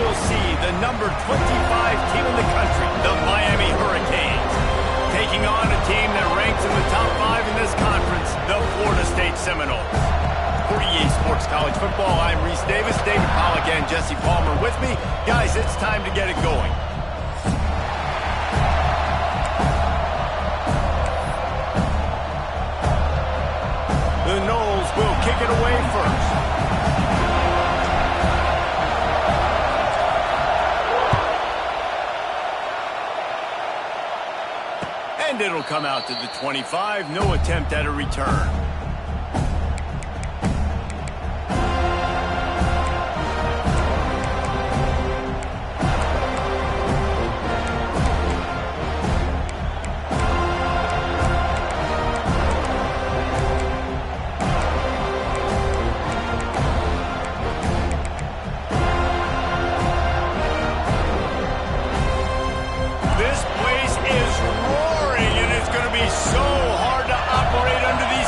will see the number 25 team in the country, the Miami Hurricanes, taking on a team that ranks in the top 5 in this conference, the Florida State Seminoles. For EA Sports College Football, I'm Reese Davis, David Pollack, and Jesse Palmer with me. Guys, it's time to get it going. The Noles will kick it away first. And it'll come out to the 25. No attempt at a return.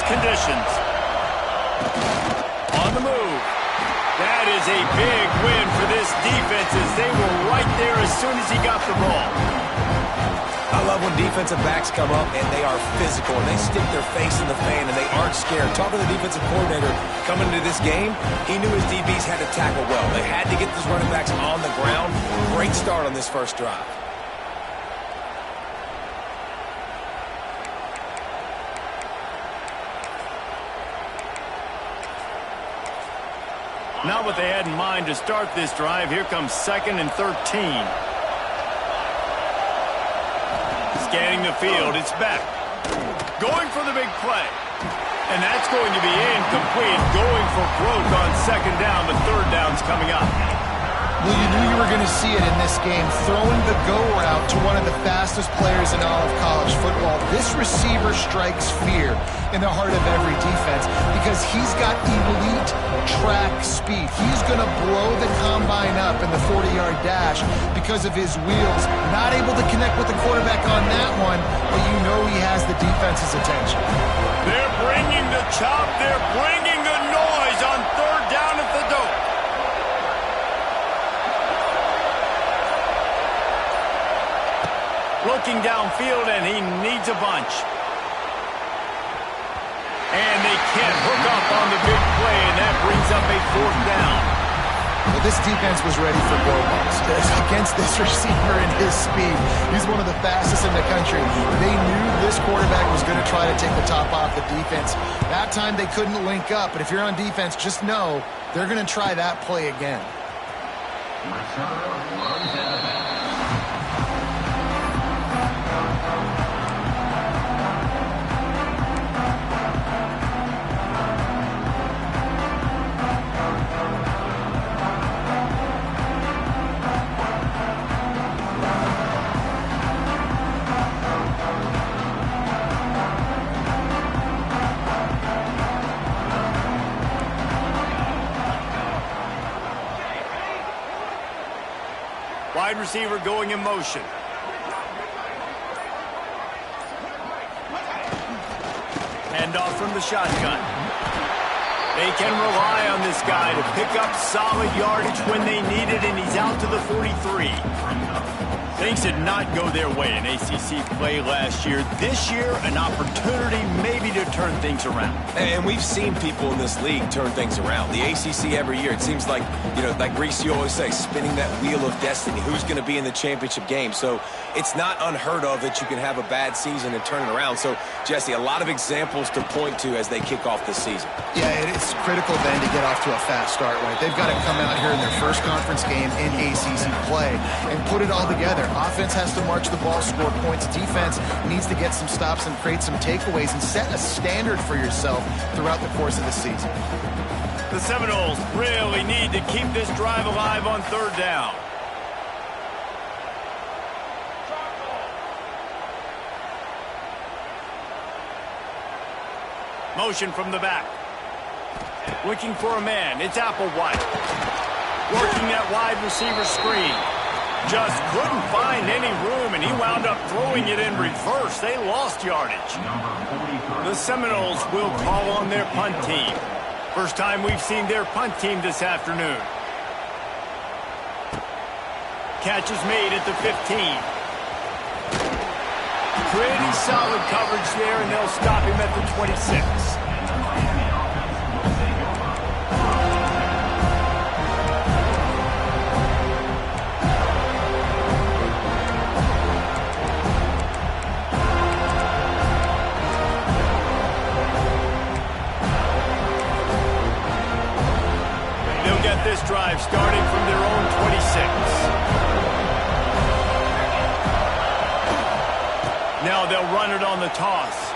Conditions. On the move. That is a big win for this defense as they were right there as soon as he got the ball. I love when defensive backs come up and they are physical and they stick their face in the fan and they aren't scared. Talking to the defensive coordinator coming into this game, he knew his DBs had to tackle well. They had to get these running backs on the ground. Great start on this first drive. Not what they had in mind to start this drive. Here comes 2nd and 13. Scanning the field, it's Beck. Going for the big play. And that's going to be incomplete. Going for broke on 2nd down, but 3rd down's coming up. Well, you knew you were going to see it in this game, throwing the go route to one of the fastest players in all of college football. This receiver strikes fear in the heart of every defense because he's got elite track speed. He's going to blow the combine up in the 40-yard dash because of his wheels. Not able to connect with the quarterback on that one, but you know he has the defense's attention. They're bringing the chop. They're bringing the noise on 3rd down at the dope. Looking downfield, and he needs a bunch. And they can't hook up on the big play, and that brings up a 4th down. Well, this defense was ready for go balls. Against this receiver and his speed, he's one of the fastest in the country. They knew this quarterback was going to try to take the top off the defense. That time they couldn't link up, but if you're on defense, just know they're going to try that play again. Wide receiver going in motion. Handoff from the shotgun. They can rely on this guy to pick up solid yardage when they need it, and he's out to the 43. Things did not go their way in ACC play last year. This year, an opportunity maybe to turn things around. And we've seen people in this league turn things around. The ACC every year, it seems like, like Reese, you always say, spinning that wheel of destiny. Who's going to be in the championship game? So it's not unheard of that you can have a bad season and turn it around. So, Jesse, a lot of examples to point to as they kick off the season. Yeah, it's critical then to get off to a fast start, right? They've got to come out here in their first conference game in ACC play and put it all together. Offense has to march the ball, score points. Defense needs to get some stops and create some takeaways and set a standard for yourself throughout the course of the season. The Seminoles really need to keep this drive alive on 3rd down. Motion from the back. Looking for a man. It's Applewhite. Working that wide receiver screen. Just couldn't find any room, and he wound up throwing it in reverse. They lost yardage. The Seminoles will call on their punt team. First time we've seen their punt team this afternoon. catch is made at the 15. Pretty solid coverage there, and they'll stop him at the 26. They'll get this drive starting from their own 26. Now they'll run it on the toss.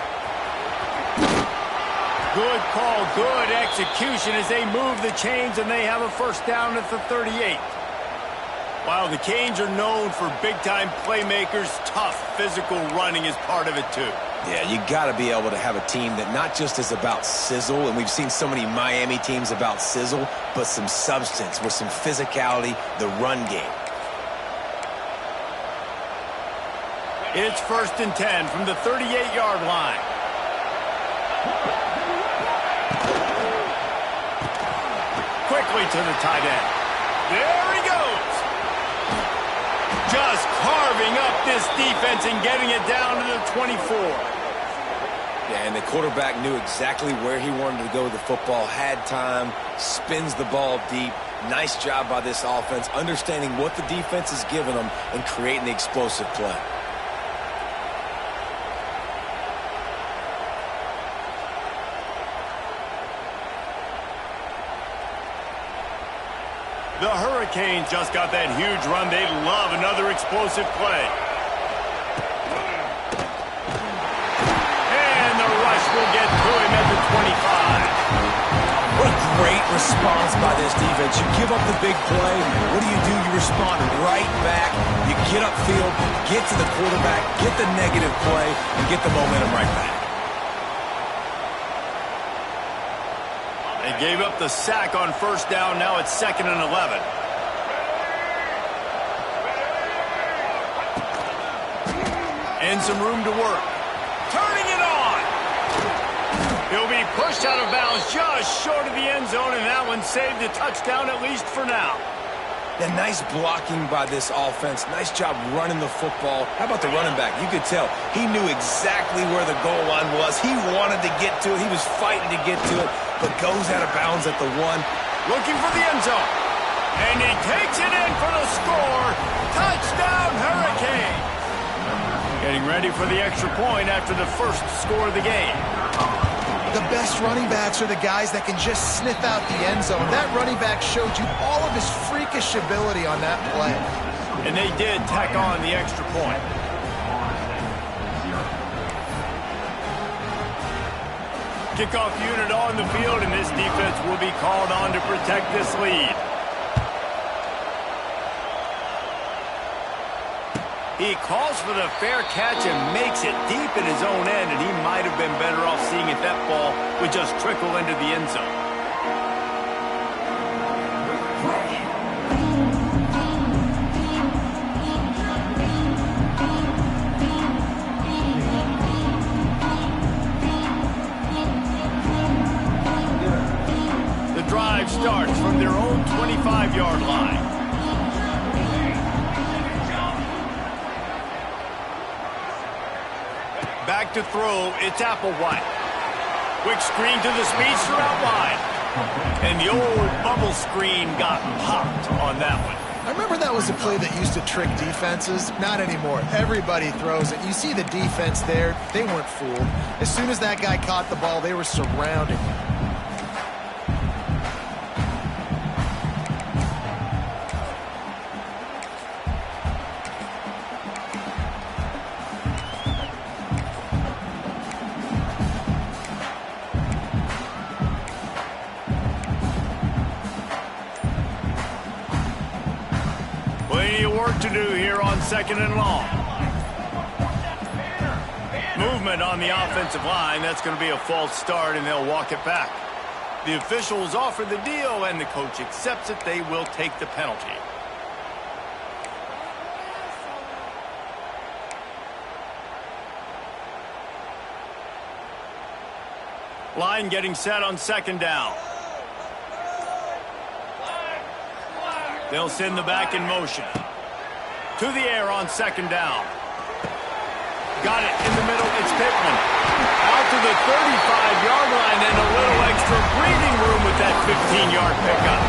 Good call, good execution as they move the chains, and they have a first down at the 38. While the Canes are known for big-time playmakers, tough physical running is part of it too. Yeah, you got to be able to have a team that not just is about sizzle, and we've seen so many Miami teams about sizzle, but some substance with some physicality, the run game. It's 1st and 10 from the 38-yard line. Quickly to the tight end. There he goes. Just carving up this defense and getting it down to the 24. Yeah, and the quarterback knew exactly where he wanted to go with the football, had time, spins the ball deep. Nice job by this offense, understanding what the defense is giving them and creating the explosive play. The Hurricanes just got that huge run. They'd love another explosive play. And the rush will get to him at the 25. What a great response by this defense. You give up the big play. What do? You respond right back. You get upfield, get to the quarterback, get the negative play, and get the momentum right back. They gave up the sack on first down. Now it's 2nd and 11. And some room to work. Turning it on. He'll be pushed out of bounds just short of the end zone, and that one saved a touchdown at least for now. Yeah, nice blocking by this offense. Nice job running the football. How about the running back? You could tell he knew exactly where the goal line was. He wanted to get to it. He was fighting to get to it, but goes out of bounds at the 1. Looking for the end zone. And he takes it in for the score. Touchdown, Hurricane. Getting ready for the extra point after the first score of the game. The best running backs are the guys that can just sniff out the end zone. That running back showed you all of his freakish ability on that play. And they did tack on the extra point. Kickoff unit on the field, and this defense will be called on to protect this lead. He calls for the fair catch and makes it deep in his own end, and he might have been better off seeing if that ball would just trickle into the end zone. The drive starts from their own 25-yard line. Back to throw, it's Applewhite. Quick screen to the speedster out wide. And the old bubble screen got popped on that one. I remember that was a play that used to trick defenses. Not anymore. Everybody throws it. You see the defense there. They weren't fooled. As soon as that guy caught the ball, they were surrounding him. To do here on 2nd and long. Movement on the offensive line. That's going to be a false start, and they'll walk it back. The officials offer the deal, and the coach accepts it. They will take the penalty. Line getting set on 2nd down. They'll send the back in motion. To the air on second down. Got it in the middle. It's Pittman. Out to the 35-yard line and a little extra breathing room with that 15-yard pickup.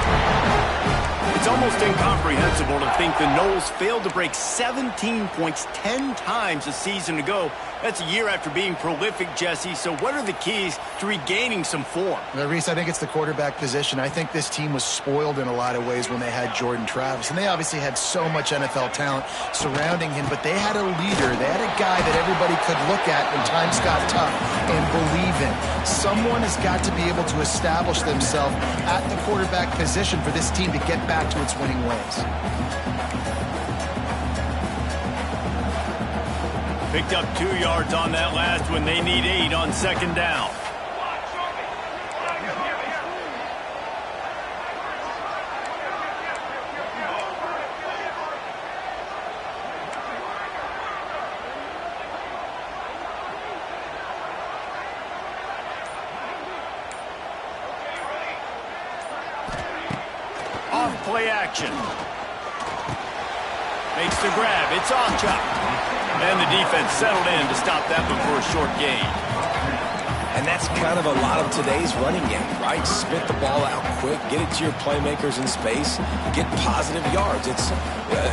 It's almost incomprehensible to think the Noles failed to break 17 points 10 times a season ago. That's a year after being prolific, Jesse. So what are the keys to regaining some form? Reese, I think it's the quarterback position. I think this team was spoiled in a lot of ways when they had Jordan Travis. And they obviously had so much NFL talent surrounding him, but they had a leader. They had a guy that everybody could look at when times got tough and believe in. Someone has got to be able to establish themselves at the quarterback position for this team to get back to its winning ways. Picked up 2 yards on that last one. They need 8 on second down. Off play action. Makes the grab. It's off chop. And the defense settled in to stop that one for a short gain. And that's kind of a lot of today's running game, right? Spit the ball out quick, get it to your playmakers in space, get positive yards. It's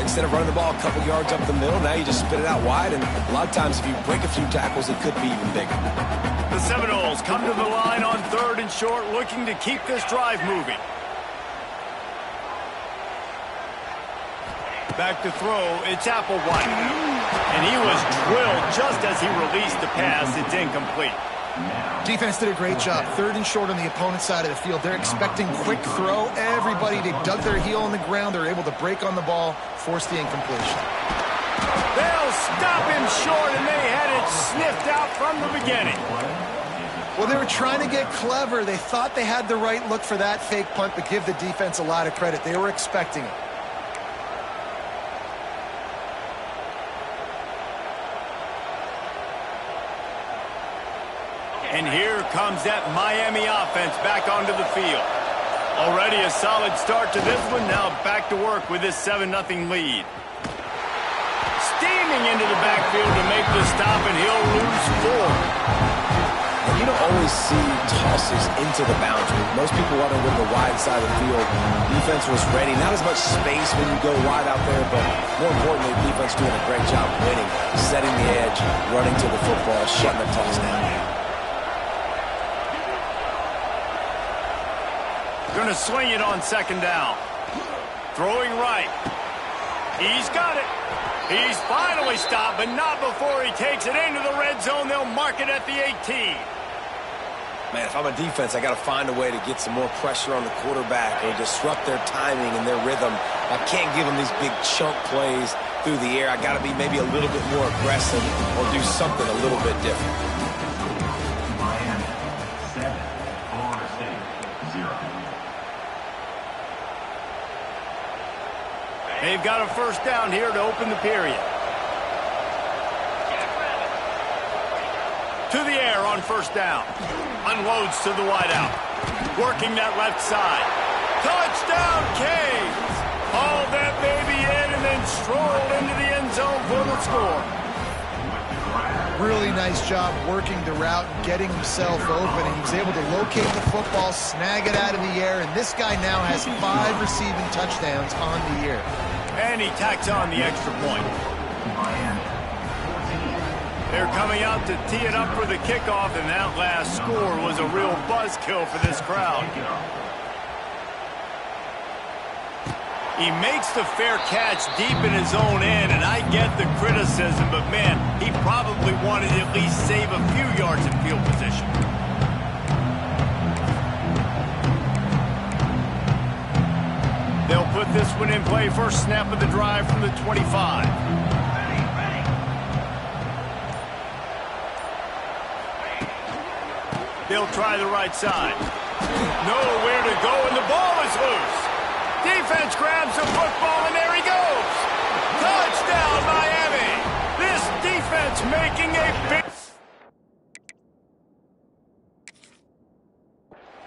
instead of running the ball a couple yards up the middle, now you just spit it out wide, and a lot of times if you break a few tackles, it could be even bigger. The Seminoles come to the line on 3rd and short, looking to keep this drive moving. Back to throw, it's Applewhite. And he was drilled just as he released the pass. It's incomplete. Defense did a great job. 3rd and short on the opponent's side of the field. They're expecting quick throw. Everybody, they dug their heel on the ground. They're able to break on the ball, force the incompletion. They'll stop him short, and they had it sniffed out from the beginning. Well, they were trying to get clever. They thought they had the right look for that fake punt, but give the defense a lot of credit. They were expecting it. And here comes that Miami offense back onto the field. Already a solid start to this one. Now back to work with this 7-0 lead. Steaming into the backfield to make the stop, and he'll lose 4. And you don't always see tosses into the boundary. Most people want to win the wide side of the field. Defense was ready. Not as much space when you go wide out there, but more importantly, defense doing a great job winning, setting the edge, running to the football, shutting the toss down. Going to swing it on second down. Throwing right. He's got it. He's finally stopped, but not before he takes it into the red zone. They'll mark it at the 18. Man, if I'm a defense, I got to find a way to get some more pressure on the quarterback or disrupt their timing and their rhythm. I can't give them these big chunk plays through the air. I got to be maybe a little bit more aggressive or do something a little bit different. Miami 7, Florida State 0. They've got a first down here to open the period. To the air on first down. Unloads to the wideout. Working that left side. Touchdown, Canes! Hauled that baby in and then strolled into the end zone for the score. Really nice job working the route, getting himself open, and he was able to locate the football, snag it out of the air, and this guy now has 5 receiving touchdowns on the year. And he tacks on the extra point. They're coming out to tee it up for the kickoff, and that last score was a real buzzkill for this crowd. He makes the fair catch deep in his own end, and I get the criticism, but man, he probably wanted to at least save a few yards in field position. They'll put this one in play. First snap of the drive from the 25. They'll try the right side. Nowhere to go, and the ball is loose. Defense grabs the football, and there he goes. Touchdown, Miami. This defense making a big...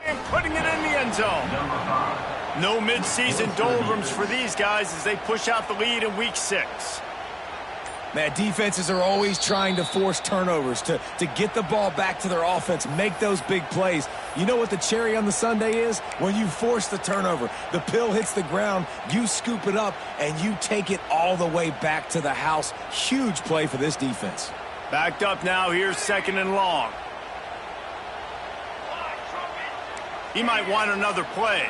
and putting it in the end zone. No mid-season doldrums for these guys as they push out the lead in Week 6. Man, defenses are always trying to force turnovers, to get the ball back to their offense, make those big plays. You know what the cherry on the sundae is? When you force the turnover, the pill hits the ground, you scoop it up, and you take it all the way back to the house. Huge play for this defense. Backed up now, here's 2nd and long. He might want another play.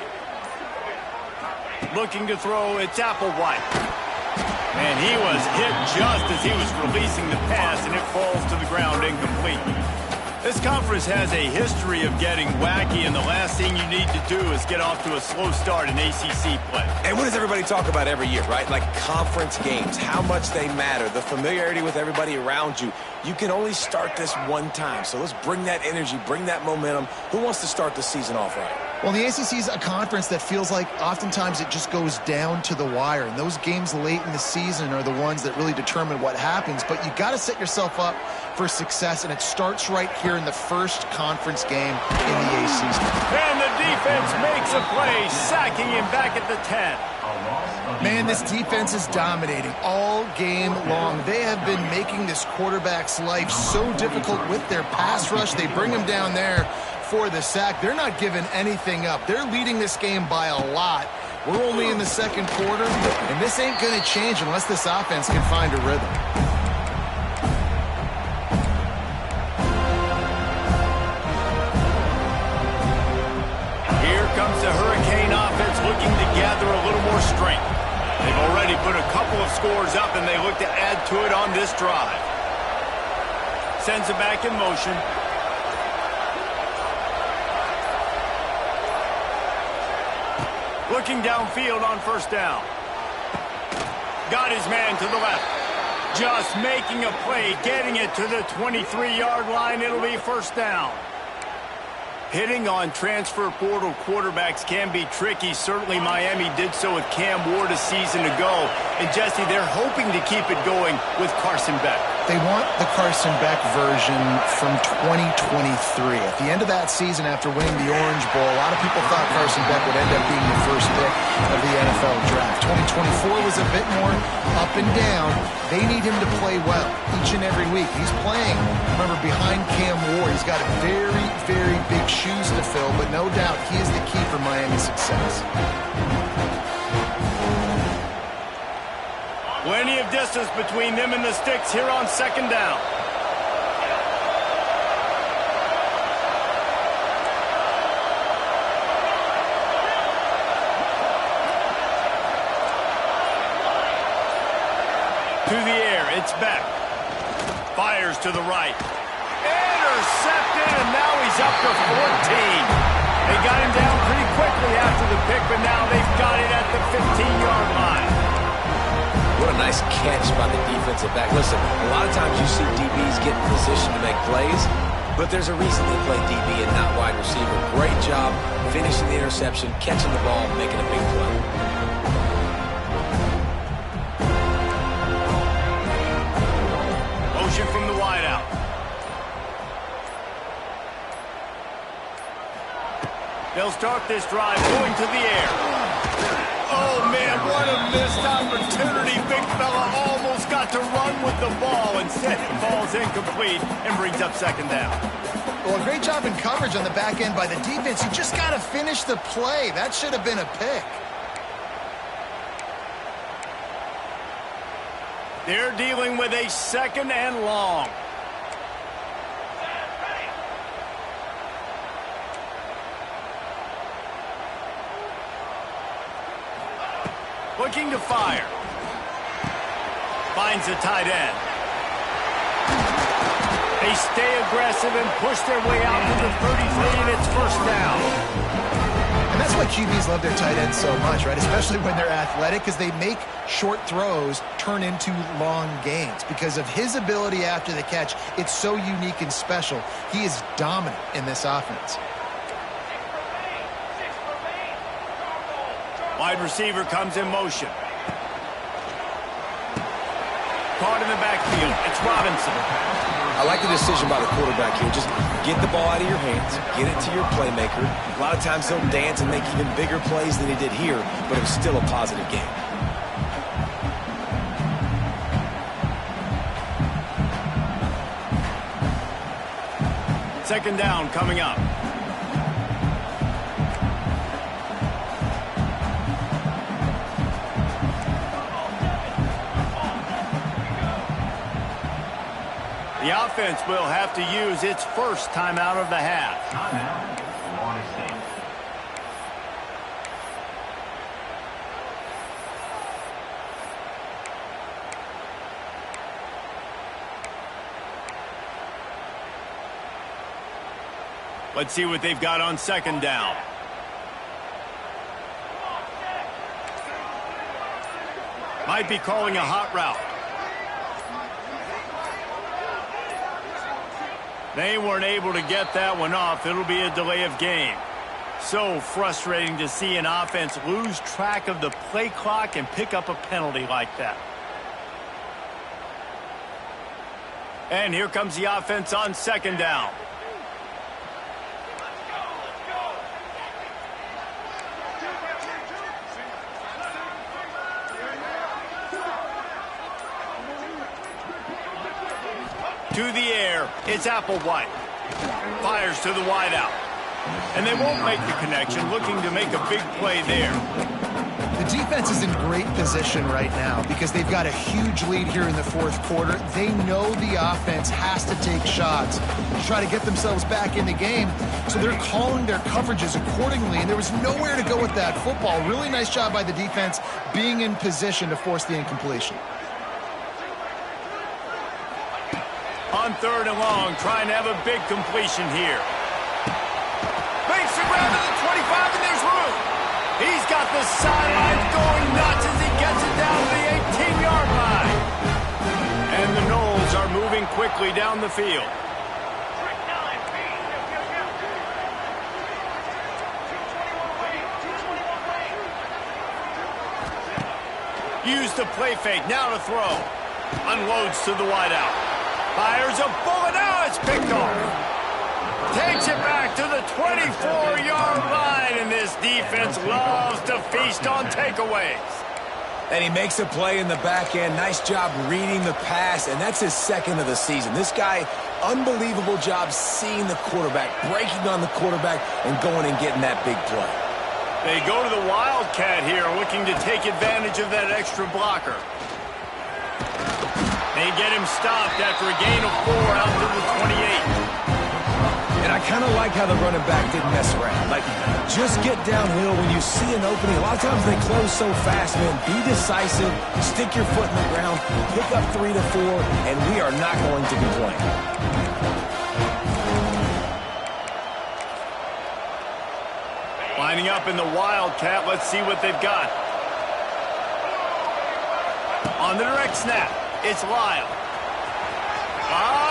Looking to throw, it's Applewhite. And he was hit just as he was releasing the pass, and it falls to the ground incomplete. This conference has a history of getting wacky, and the last thing you need to do is get off to a slow start in ACC play. And what does everybody talk about every year, right? Like conference games, how much they matter, the familiarity with everybody around you. You can only start this one time, so let's bring that energy, bring that momentum. Who wants to start the season off right? Well, the ACC is a conference that feels like oftentimes it just goes down to the wire. And those games late in the season are the ones that really determine what happens. But you got to set yourself up for success, and it starts right here in the first conference game in the ACC. And the defense makes a play, sacking him back at the 10. Man, this defense is dominating all game long. They have been making this quarterback's life so difficult with their pass rush. They bring him down there for the sack. They're not giving anything up. They're leading this game by a lot. We're only in the second quarter, and this ain't going to change unless this offense can find a rhythm. Here comes the Hurricane offense looking to gather a little more strength. They've already put a couple of scores up, and they look to add to it on this drive. Sends it back in motion. Looking downfield on 1st down. Got his man to the left. Just making a play, getting it to the 23-yard line. It'll be 1st down. Hitting on transfer portal quarterbacks can be tricky. Certainly Miami did so with Cam Ward a season ago. And Jesse, they're hoping to keep it going with Carson Beck. They want the Carson Beck version from 2023. At the end of that season, after winning the Orange Bowl, a lot of people thought Carson Beck would end up being the first pick of the NFL draft. 2024 was a bit more up and down. They need him to play well each and every week. He's playing, remember, behind Cam Ward. He's got very, very big shoes to fill, but no doubt he is the key for Miami's success. Plenty of distance between them and the sticks here on 2nd down. To the air, it's Beck. Fires to the right. Intercepted, and now he's up to 14. They got him down pretty quickly after the pick, but now they've got it at the 15-yard line. What a nice catch by the defensive back. Listen, a lot of times you see DBs get in position to make plays, but there's a reason they play DB and not wide receiver. Great job finishing the interception, catching the ball, making a big play. Motion from the wideout. They'll start this drive going to the air. Oh, man, what a missed opportunity. Big fella almost got to run with the ball. Instead, it falls incomplete and brings up 2nd down. Well, a great job in coverage on the back end by the defense. You just got to finish the play. That should have been a pick. They're dealing with a 2nd and long. Looking to fire. Finds the tight end. They stay aggressive and push their way out to the 33, and it's 1st down. And that's why QBs love their tight ends so much, right? Especially when they're athletic, because they make short throws turn into long gains. Because of his ability after the catch, it's so unique and special. He is dominant in this offense. Wide receiver comes in motion. caught in the backfield. It's Robinson. I like the decision by the quarterback here. Just get the ball out of your hands, get it to your playmaker. A lot of times he'll dance and make even bigger plays than he did here, but it was still a positive game. Second down coming up. The offense will have to use its first timeout of the half. Timeout, Florida State. Let's see what they've got on second down. Might be calling a hot route. They weren't able to get that one off. It'll be a delay of game. So frustrating to see an offense lose track of the play clock and pick up a penalty like that. And here comes the offense on second down. To the air, it's Applewhite. Fires to the wideout. And they won't make the connection, looking to make a big play there. The defense is in great position right now because they've got a huge lead here in the fourth quarter. They know the offense has to take shots to try to get themselves back in the game, so they're calling their coverages accordingly, and there was nowhere to go with that football. Really nice job by the defense being in position to force the incompletion. On third and long, trying to have a big completion here. Makes the grab to the 25, and there's room. He's got the sidelines going nuts as he gets it down to the 18-yard line. And the Noles are moving quickly down the field. Use the play fake, now to throw. Unloads to the wideout. Fires a bullet, now it's picked off. Takes it back to the 24-yard line, and this defense loves to feast on takeaways. And he makes a play in the back end. Nice job reading the pass, and that's his second of the season. This guy, unbelievable job seeing the quarterback, breaking on the quarterback, and going and getting that big play. They go to the Wildcat here, looking to take advantage of that extra blocker. They get him stopped after a gain of 4 out to the 28. And I kind of like how the running back didn't mess around. Like, just get downhill when you see an opening. A lot of times they close so fast, man. Be decisive, stick your foot in the ground, pick up 3 to 4, and we are not going to complain. Lining up in the Wildcat, let's see what they've got. On the direct snap, it's Lyle.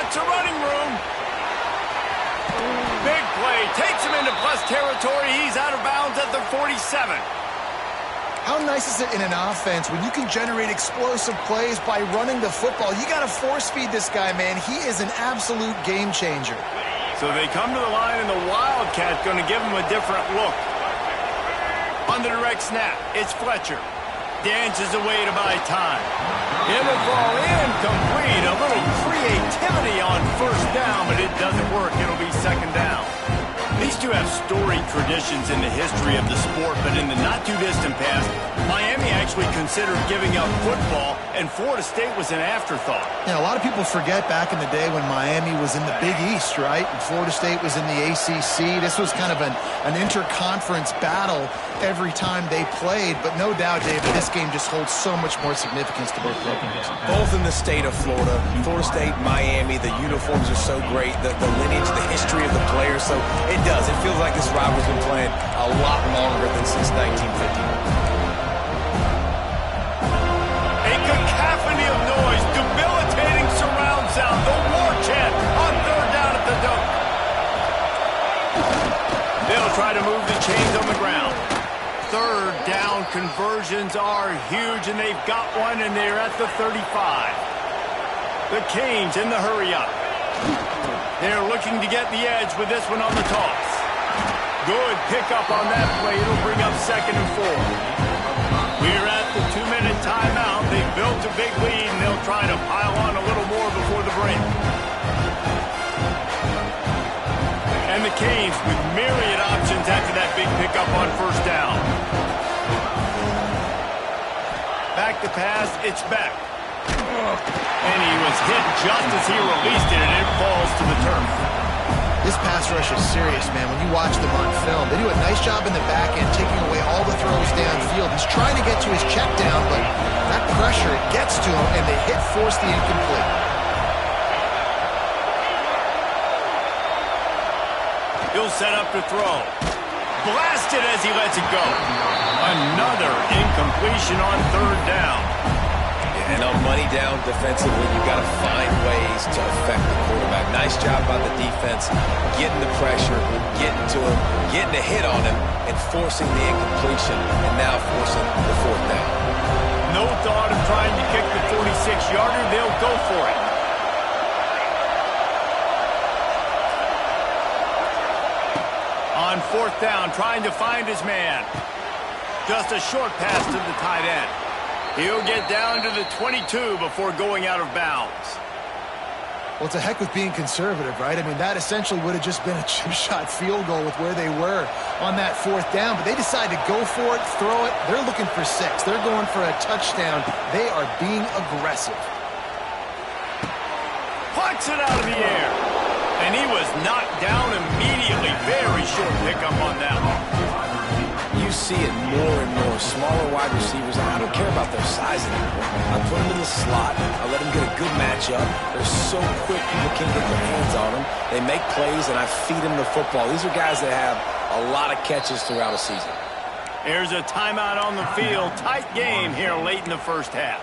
It's a running room. Big play, takes him into plus territory. He's out of bounds at the 47. How nice is it in an offense when you can generate explosive plays by running the football? You got to force feed this guy, man. He is an absolute game changer. So they come to the line, and the Wildcat going to give him a different look. On the direct snap, it's Fletcher. Dances away to buy time. It'll fall incomplete. A little creativity on first down, but it doesn't work. It'll be second down. These two have storied traditions in the history of the sport, but in the not-too-distant past, Miami actually considered giving up football, and Florida State was an afterthought. Yeah, a lot of people forget back in the day when Miami was in the Big East, right? And Florida State was in the ACC. This was kind of an interconference battle every time they played, but no doubt, David, this game just holds so much more significance to both programs. Both in the state of Florida, Florida State, Miami, the uniforms are so great, the lineage, the history of the players, so it does. It feels like this rivalry's been playing a lot longer than since 1950. A cacophony of noise, debilitating surround sound, the war chant on third down at the Dome. They'll try to move the chains on the ground. Third down conversions are huge, and they've got one, and they're at the 35. The Canes in the hurry-up. They're looking to get the edge with this one on the toss. Good pickup on that play. It'll bring up 2nd and 4. We're at the 2-minute timeout. They've built a big lead, and they'll try to pile on a little more before the break. And the Canes with myriad options after that big pickup on 1st down. Back to pass, it's Beck. And he was hit just as he released it, and it falls to the turf. This pass rush is serious, man. When you watch them on film, they do a nice job in the back end, taking away all the throws downfield. He's trying to get to his check down, but that pressure, it gets to him, and the hit forced the incomplete. He'll set up to throw. Blasted as he lets it go. Another incompletion on 3rd down. And on money down defensively, you've got to find ways to affect the quarterback. Nice job by the defense, getting the pressure, getting to him, getting a hit on him, and forcing the incompletion, and now forcing the 4th down. No thought of trying to kick the 46-yarder. They'll go for it. On 4th down, trying to find his man. Just a short pass to the tight end. He'll get down to the 22 before going out of bounds. Well, it's a heck with being conservative, right? I mean, that essentially would have just been a chip shot field goal with where they were on that 4th down, but they decide to go for it, throw it. They're looking for 6. They're going for a touchdown. They are being aggressive. Plucks it out of the air. And he was knocked down immediately. Very short pickup on that one. You see it more and more. Smaller wide receivers, I don't care about their size anymore. I put them in the slot. I let them get a good matchup. They're so quick, people can't get their hands on them. They make plays, and I feed them the football. These are guys that have a lot of catches throughout a season. There's a timeout on the field. Tight game here late in the 1st half.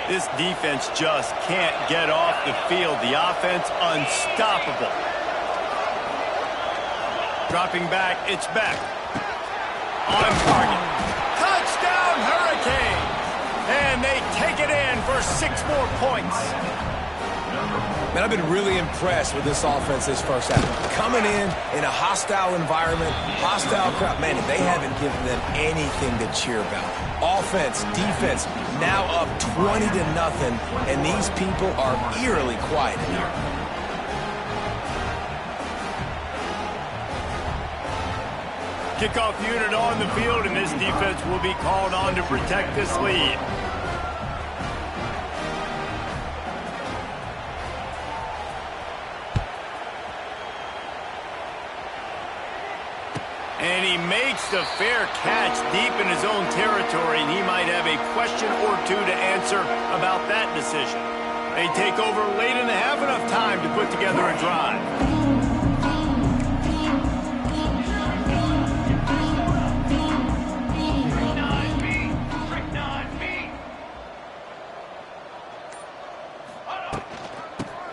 This defense just can't get off the field. The offense unstoppable. Dropping back, it's Beck. On target. Touchdown, Hurricanes! And they take it in for 6 more points. Man, I've been really impressed with this offense this 1st half. Coming in a hostile environment, hostile crowd. Man, they haven't given them anything to cheer about. Offense, defense, now up 20-0, and these people are eerily quiet in here. Kickoff unit on the field, and this defense will be called on to protect this lead. And he makes the fair catch deep in his own territory, and he might have a question or 2 to answer about that decision. They take over late in the half, enough time to put together a drive.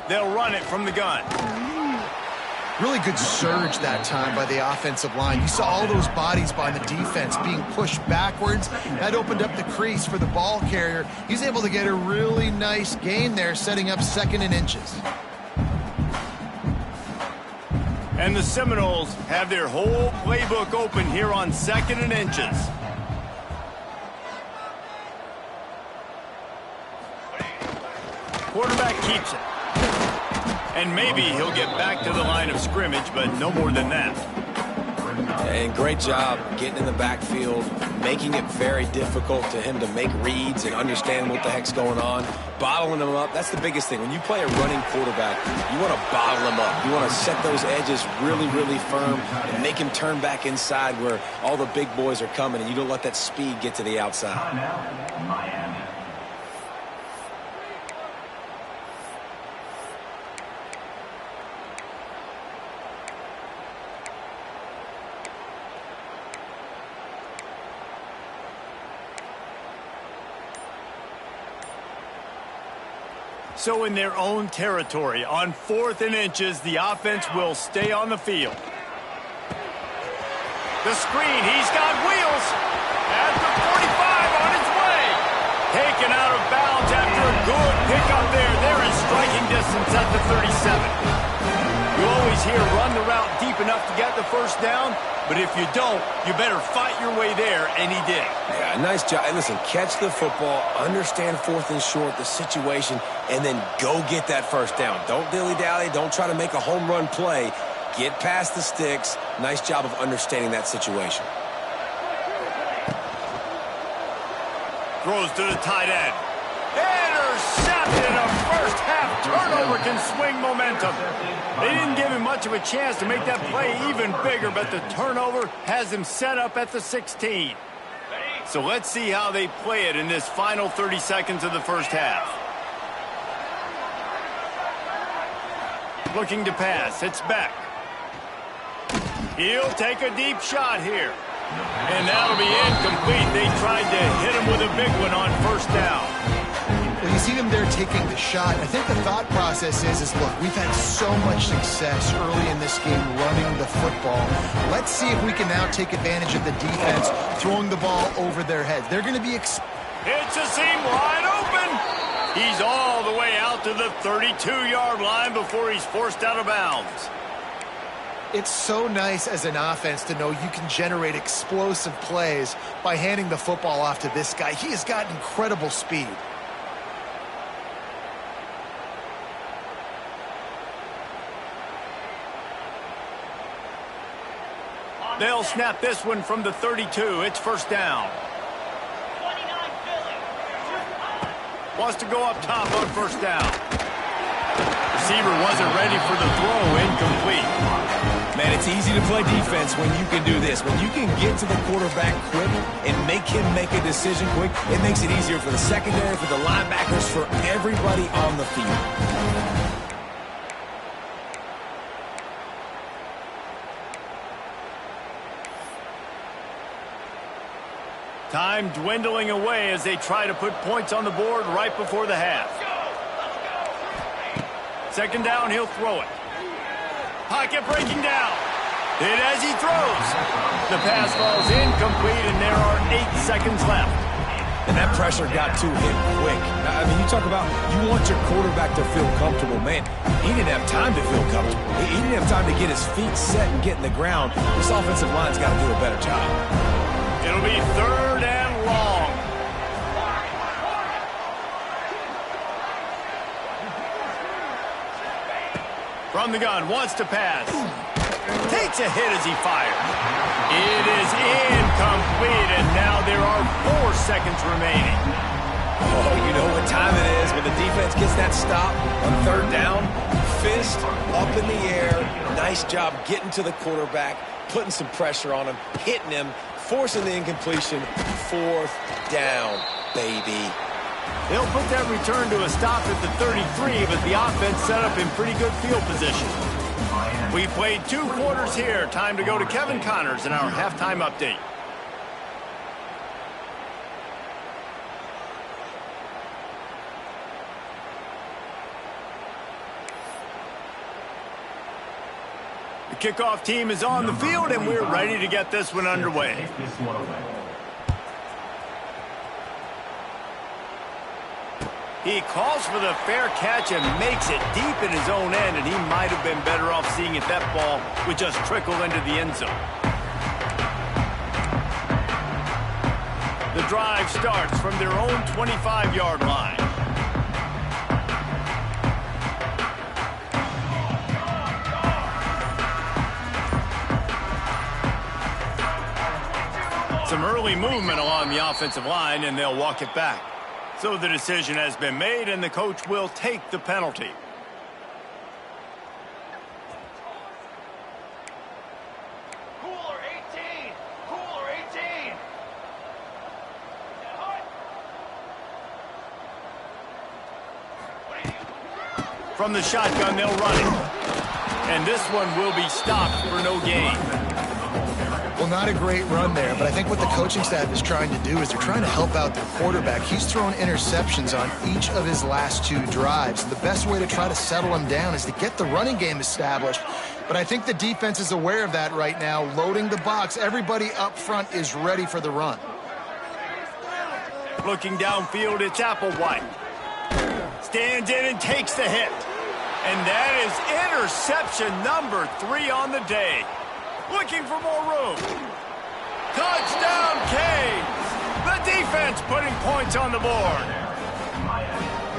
They'll run it from the gun. Really good surge that time by the offensive line. You saw all those bodies by the defense being pushed backwards. That opened up the crease for the ball carrier. He's able to get a really nice gain there, setting up 2nd and inches. And the Seminoles have their whole playbook open here on 2nd and inches. Quarterback keeps it. And maybe he'll get back to the line of scrimmage, but no more than that. And great job getting in the backfield, making it very difficult to him to make reads and understand what the heck's going on. Bottling him up, that's the biggest thing. When you play a running quarterback, you want to bottle him up. You want to set those edges really, really firm and make him turn back inside where all the big boys are coming, and you don't let that speed get to the outside. Miami. So in their own territory, on 4th and inches, the offense will stay on the field. The screen, he's got wheels. At the 45 on its way. Taken out of bounds after a good pickup there. They're in striking distance at the 37. You always hear run the route deep enough to get the first down, but if you don't, you better fight your way there, and he did. Yeah, nice job. Hey, listen, catch the football, understand 4th and short, the situation, and then go get that first down. Don't dilly-dally. Don't try to make a home run play. Get past the sticks. Nice job of understanding that situation. Throws to the tight end. Intercepted. A first-half turnover can swing momentum. They didn't give him much of a chance to make that play even bigger, but the turnover has him set up at the 16. So let's see how they play it in this final 30 seconds of the first half. Looking to pass. It's Beck. He'll take a deep shot here. And that'll be incomplete. They tried to hit him with a big one on first down. Well, you see them there taking the shot. I think the thought process is look, we've had so much success early in this game running the football. Let's see if we can now take advantage of the defense throwing the ball over their head. They're going to be... It's a seam wide open. He's all the way out to the 32-yard line before he's forced out of bounds. It's so nice as an offense to know you can generate explosive plays by handing the football off to this guy. He has got incredible speed. They'll snap this one from the 32. It's first down. Wants to go up top on first down. Receiver wasn't ready for the throw. Incomplete. Man, it's easy to play defense when you can do this. When you can get to the quarterback quick and make him make a decision quick, it makes it easier for the secondary, for the linebackers, for everybody on the field. Time dwindling away as they try to put points on the board right before the half. Second down, he'll throw it. Pocket breaking down. Hit as he throws. The pass falls incomplete, and there are 8 seconds left. And that pressure got to him quick. I mean, you talk about you want your quarterback to feel comfortable. Man, he didn't have time to feel comfortable. He didn't have time to get his feet set and get in the ground. This offensive line's got to do a better job. It'll be 3rd and long. From the gun, wants to pass. Takes a hit as he fires. It is incomplete, and now there are 4 seconds remaining. Oh, you know what time it is when the defense gets that stop on 3rd down. Fist up in the air. Nice job getting to the quarterback, putting some pressure on him, hitting him, forcing the incompletion. 4th down, baby. They'll put that return to a stop at the 33, but the offense set up in pretty good field position. We played 2 quarters here. Time to go to Kevin Connors in our halftime update. The kickoff team is on the field, and we're ready to get this one underway. He calls for the fair catch and makes it deep in his own end, and he might have been better off seeing if that ball would just trickle into the end zone. The drive starts from their own 25-yard line. Some early movement along the offensive line, and they'll walk it back. So the decision has been made, and the coach will take the penalty. Cooler 18! Cooler 18! From the shotgun, they'll run it. And this one will be stopped for no gain. Well, not a great run there, but I think what the coaching staff is trying to do is they're trying to help out their quarterback. He's thrown interceptions on each of his last 2 drives. The best way to try to settle him down is to get the running game established. But I think the defense is aware of that right now, loading the box. Everybody up front is ready for the run. Looking downfield, it's Applewhite. Stands in and takes the hit. And that is interception number 3 on the day. Looking for more room. Touchdown, Canes! The defense putting points on the board.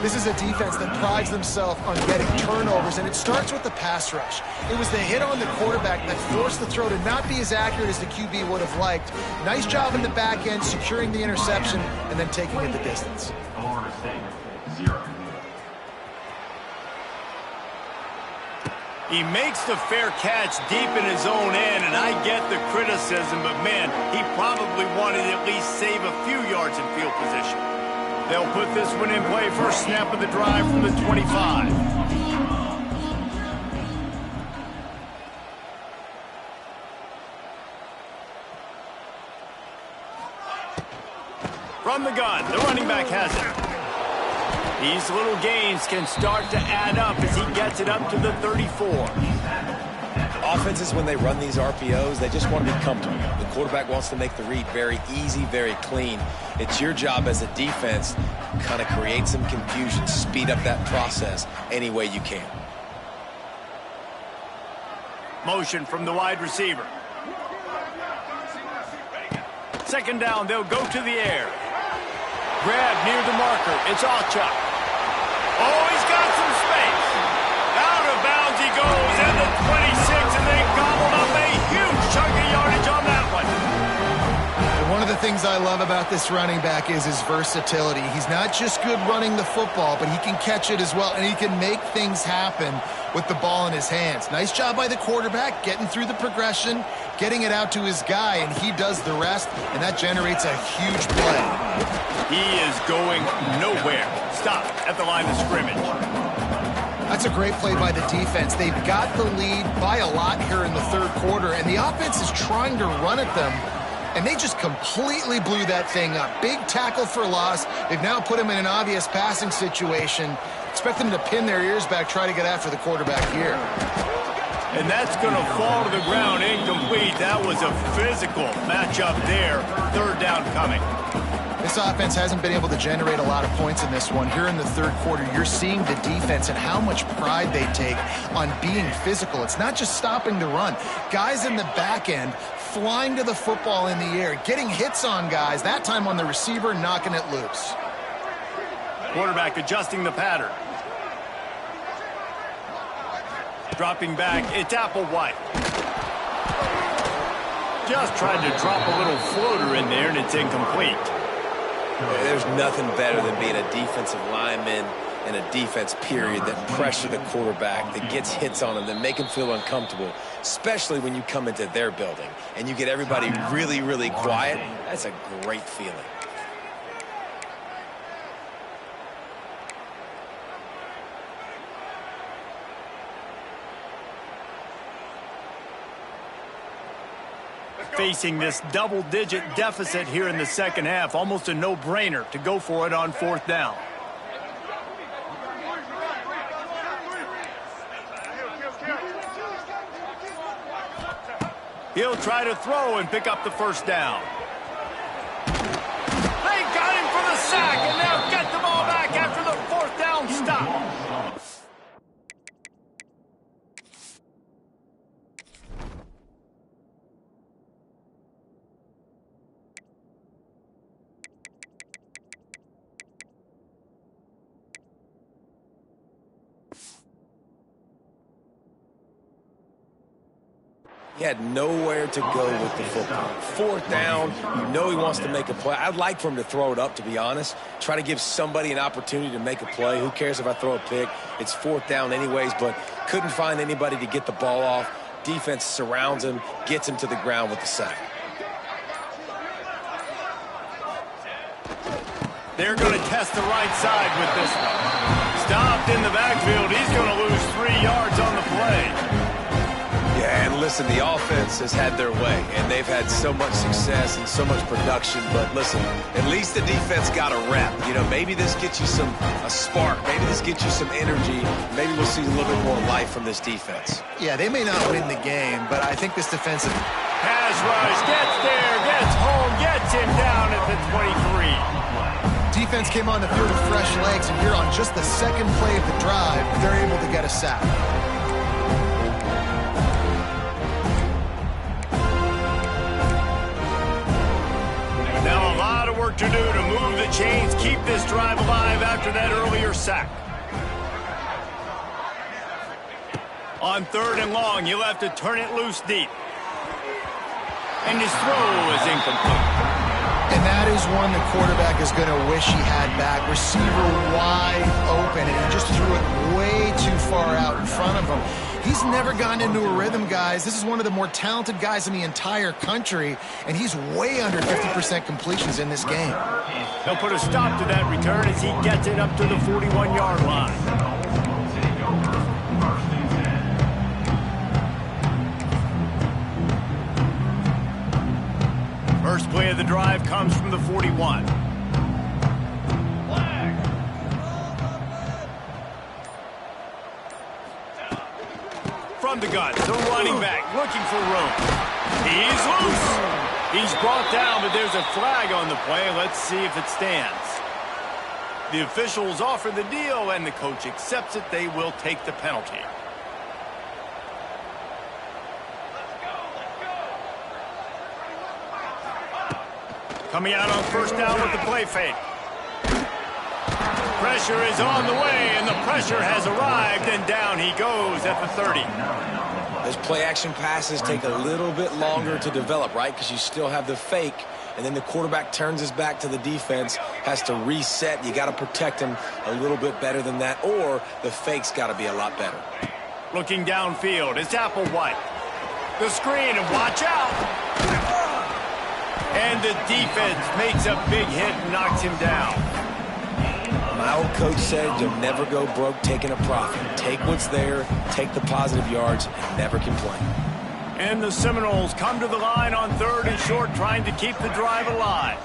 This is a defense that prides themselves on getting turnovers, and it starts with the pass rush. It was the hit on the quarterback that forced the throw to not be as accurate as the QB would have liked. Nice job in the back end, securing the interception, and then taking it the distance. He makes the fair catch deep in his own end, and I get the criticism, but man, he probably wanted to at least save a few yards in field position. They'll put this one in play. First snap of the drive from the 25. From the gun, the running back has it. These little gains can start to add up as he gets it up to the 34. Offenses, when they run these RPOs, they just want to be comfortable. The quarterback wants to make the read very easy, very clean. It's your job as a defense to kind of create some confusion, speed up that process any way you can. Motion from the wide receiver. Second down, they'll go to the air. Grab near the marker. It's Alchuk. Oh, he's got some space. Out of bounds he goes at the 26, and they gobbled up a huge chunk of yardage on that one. And one of the things I love about this running back is his versatility. He's not just good running the football, but he can catch it as well, and he can make things happen with the ball in his hands. Nice job by the quarterback, getting through the progression, getting it out to his guy, and he does the rest, and that generates a huge play. He is going nowhere. Stop at the line of scrimmage. That's a great play by the defense. They've got the lead by a lot here in the third quarter, and the offense is trying to run at them, and they just completely blew that thing up. Big tackle for loss. They've now put him in an obvious passing situation. Expect them to pin their ears back, try to get after the quarterback here. And that's going to fall to the ground incomplete. That was a physical matchup there. Third down coming. This offense hasn't been able to generate a lot of points in this one. Here in the third quarter, you're seeing the defense and how much pride they take on being physical. It's not just stopping the run. Guys in the back end flying to the football in the air, getting hits on guys, that time on the receiver, knocking it loose. Quarterback adjusting the pattern. Dropping back, it's Applewhite. Just tried to drop a little floater in there, and it's incomplete. There's nothing better than being a defensive lineman and a defense period that pressure the quarterback, that gets hits on him, that make him feel uncomfortable, especially when you come into their building and you get everybody really, really quiet. That's a great feeling. Facing this double-digit deficit here in the second half, almost a no-brainer to go for it on fourth down. He'll try to throw and pick up the first down. They got him for the sack, and they'll get the ball back after the fourth down stop. He had nowhere to go with the football. Fourth down, you know he wants to make a play. I'd like for him to throw it up, to be honest. Try to give somebody an opportunity to make a play. Who cares if I throw a pick? It's fourth down anyways, but couldn't find anybody to get the ball off. Defense surrounds him, gets him to the ground with the sack. They're going to test the right side with this one. Stopped in the backfield. He's going to lose 3 yards on the play. Yeah, and Listen, the offense has had their way, and they've had so much success and so much production. But listen, at least the defense got a rep. You know, maybe this gets you a spark. Maybe this gets you some energy. Maybe we'll see a little bit more life from this defense. Yeah, they may not win the game, but I think this defensive... Pass rush, gets there, gets home, gets him down at the 23. Defense came on the field with fresh legs, and here on just the second play of the drive, they're able to get a sack. Now a lot of work to do to move the chains, keep this drive alive after that earlier sack. On 3rd and long, you'll have to turn it loose deep. And his throw is incomplete. And that is one the quarterback is going to wish he had back. Receiver wide open, and he just threw it way too far out in front of him. He's never gotten into a rhythm, guys. This is one of the more talented guys in the entire country, and he's way under 50% completions in this game. They'll put a stop to that return as he gets it up to the 41-yard line. First play of the drive comes from the 41. From the gun, the running back looking for room. He's loose. He's brought down, but there's a flag on the play. Let's see if it stands. The officials offer the deal, and the coach accepts it. They will take the penalty. Coming out on first down with the play fake. Pressure is on the way, and the pressure has arrived, and down he goes at the 30. Those play-action passes take a little bit longer to develop, right? Because you still have the fake, and then the quarterback turns his back to the defense, has to reset. You got to protect him a little bit better than that, or the fake's got to be a lot better. Looking downfield, it's Applewhite. The screen, and watch out! And the defense makes a big hit and knocks him down. My old coach said you'll never go broke taking a profit. Take what's there, take the positive yards, and never complain. And the Seminoles come to the line on 3rd and short, trying to keep the drive alive.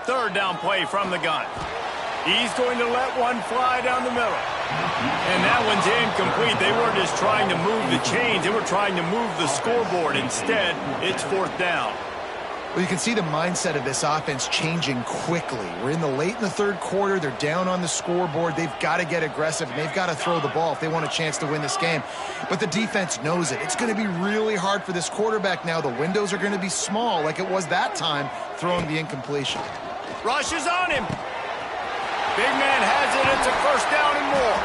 Third down play from the gun. He's going to let one fly down the middle. And that one's incomplete. They weren't just trying to move the chains. They were trying to move the scoreboard. Instead, it's 4th down. Well, you can see the mindset of this offense changing quickly. We're in the 3rd quarter. They're down on the scoreboard. They've got to get aggressive, and they've got to throw the ball if they want a chance to win this game. But the defense knows it. It's going to be really hard for this quarterback now. The windows are going to be small like it was that time throwing the incompletion. Rush is on him. Big man has it. It's a 1st down and more.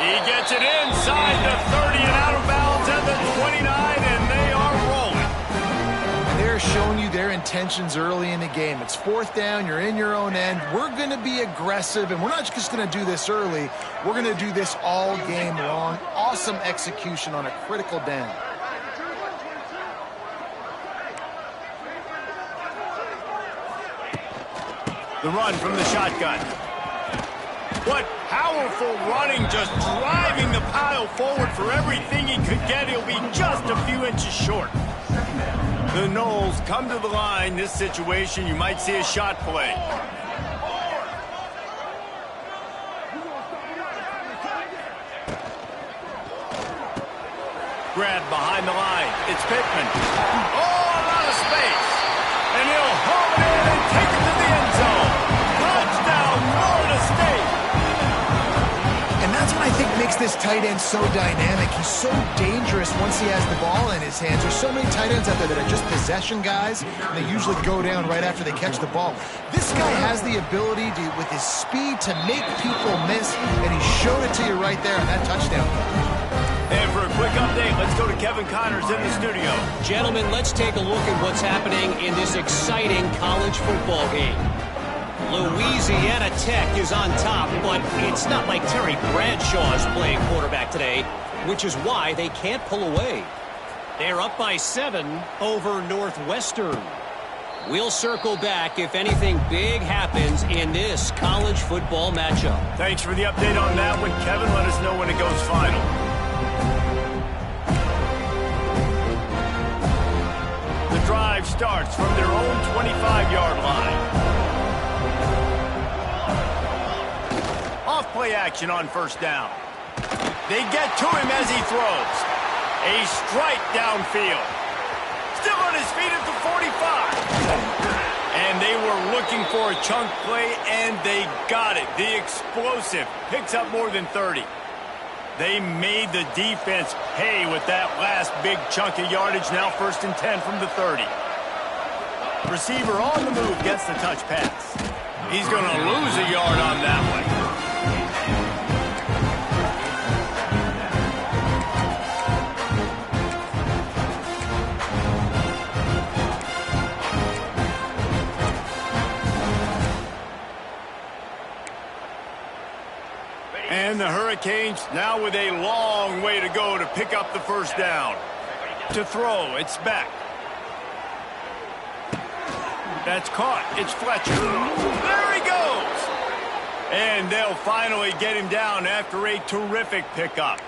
He gets it inside the 30 and out of bounds at the 29, and they are rolling. They're showing you their intentions early in the game. It's 4th down. You're in your own end. We're going to be aggressive, and we're not just going to do this early. We're going to do this all game long. Awesome execution on a critical down. The run from the shotgun. What powerful running, just driving the pile forward for everything he could get. He'll be just a few inches short. The Noles come to the line. This situation, you might see a shot play. Grab behind the line. It's Pittman. Oh, a lot of space. And he'll home it in and take it to the end zone. Touchdown, Florida State. And that's what I think makes this tight end so dynamic. He's so dangerous once he has the ball in his hands. There's so many tight ends out there that are just possession guys, and they usually go down right after they catch the ball. This guy has the ability to, with his speed, to make people miss, and he showed it to you right there on that touchdown. And for a quick update, let's go to Kevin Connors in the studio. Gentlemen, let's take a look at what's happening in this exciting college football game. Louisiana Tech is on top, but it's not like Terry Bradshaw is playing quarterback today, which is why they can't pull away. They're up by 7 over Northwestern. We'll circle back if anything big happens in this college football matchup. Thanks for the update on that one, Kevin. Let us know when it goes final. The drive starts from their own 25-yard line. Off-play action on first down. They get to him as he throws. A strike downfield. Still on his feet at the 45. And they were looking for a chunk play, and they got it. The explosive picks up more than 30. They made the defense pay with that last big chunk of yardage. Now 1st and 10 from the 30. Receiver on the move gets the touch pass. He's going to lose a yard on that one. And the Hurricanes now with a long way to go to pick up the first down. To throw, it's Beck. That's caught. It's Fletcher. There he goes. And they'll finally get him down after a terrific pickup.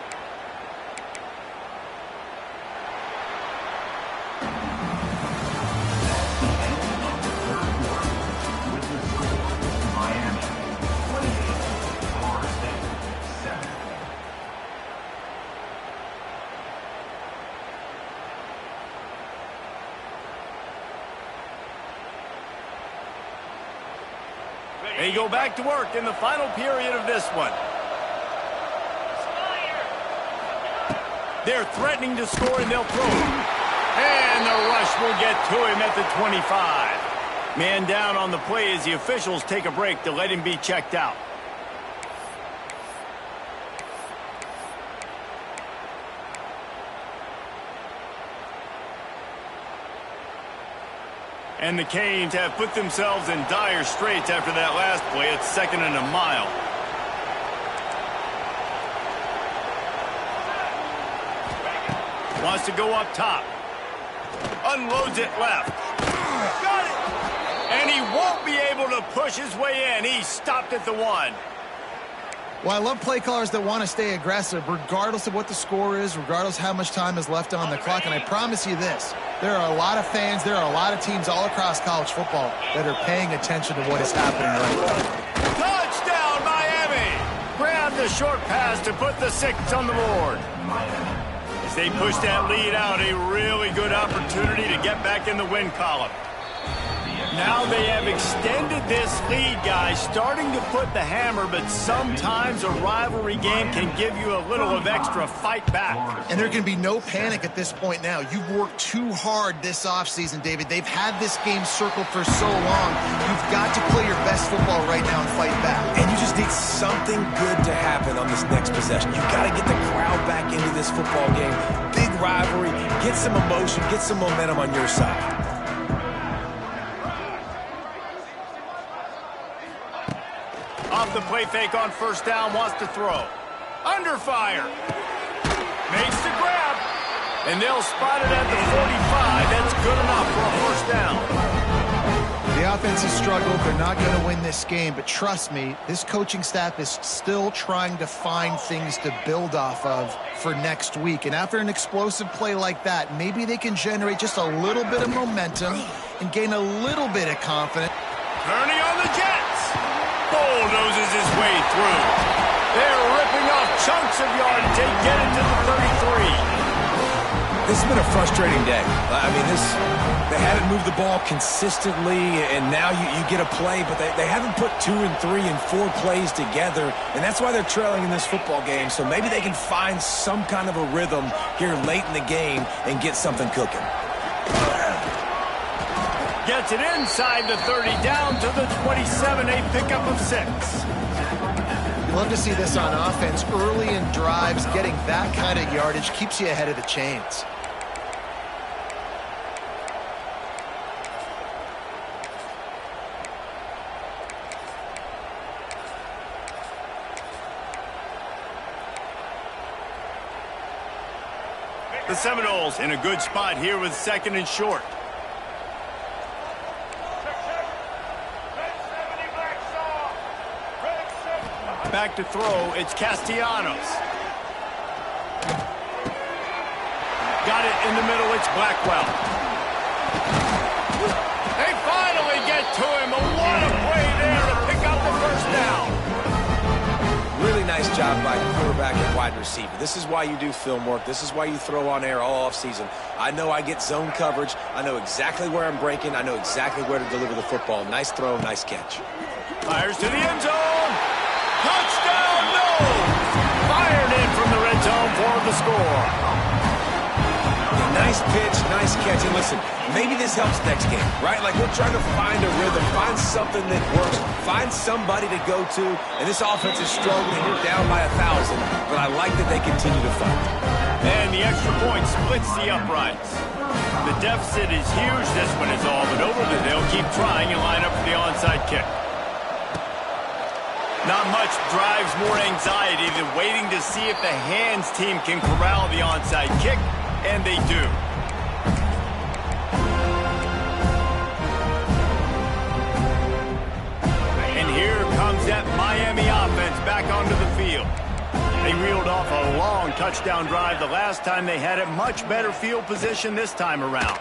They go back to work in the final period of this one. They're threatening to score, and they'll throw. And the rush will get to him at the 25. Man down on the play as the officials take a break to let him be checked out. And the Canes have put themselves in dire straits after that last play. It's 2nd and a mile. Wants to go up top. Unloads it left. Got it! And he won't be able to push his way in. He stopped at the 1. Well, I love play callers that want to stay aggressive, regardless of what the score is, regardless how much time is left on the clock. And I promise you this, there are a lot of fans, there are a lot of teams all across college football that are paying attention to what is happening right now. Touchdown, Miami! Grab the short pass to put the 6 on the board. As they push that lead out, a really good opportunity to get back in the win column. Now they have extended this lead, guys, starting to put the hammer, but sometimes a rivalry game can give you a little of extra fight back. And there can be no panic at this point now. You've worked too hard this offseason, David. They've had this game circled for so long. You've got to play your best football right now and fight back. And you just need something good to happen on this next possession. You've got to get the crowd back into this football game. Big rivalry. Get some emotion. Get some momentum on your side. Off the play fake on first down, wants to throw. Under fire. Makes the grab. And they'll spot it at the 45. That's good enough for a first down. The offense has struggled. They're not going to win this game. But trust me, this coaching staff is still trying to find things to build off of for next week. And after an explosive play like that, maybe they can generate just a little bit of momentum and gain a little bit of confidence. Turning on the Jets. Bulldozes his way through. They're ripping off chunks of yardage. They get it to the 33. This has been a frustrating day. I mean, they haven't moved the ball consistently, and now you get a play, but they haven't put 2 and 3 and 4 plays together, and that's why they're trailing in this football game. So maybe they can find some kind of a rhythm here late in the game and get something cooking. Gets it inside the 30, down to the 27, a pickup of 6. Love to see this on offense. Early in drives, getting that kind of yardage keeps you ahead of the chains. The Seminoles in a good spot here with 2nd and short. Back to throw, it's Castellanos. Got it in the middle, it's Blackwell. They finally get to him. What a play there to pick up the first down. Really nice job by quarterback and wide receiver. This is why you do film work. This is why you throw on air all offseason. I know I get zone coverage. I know exactly where I'm breaking. I know exactly where to deliver the football. Nice throw, nice catch. Fires to the end zone. Touchdown, no! Fired in from the red zone for the score. Nice pitch, nice catch. And listen, maybe this helps next game, right? Like we're trying to find a rhythm, find something that works, find somebody to go to. And this offense is struggling. You're down by 1,000, but I like that they continue to fight. And the extra point splits the uprights. The deficit is huge. This one is all but over, but they'll keep trying and line up for the onside kick. Not much drives more anxiety than waiting to see if the hands team can corral the onside kick. And they do. And here comes that Miami offense back onto the field. They reeled off a long touchdown drive the last time they had it. Much better field position this time around.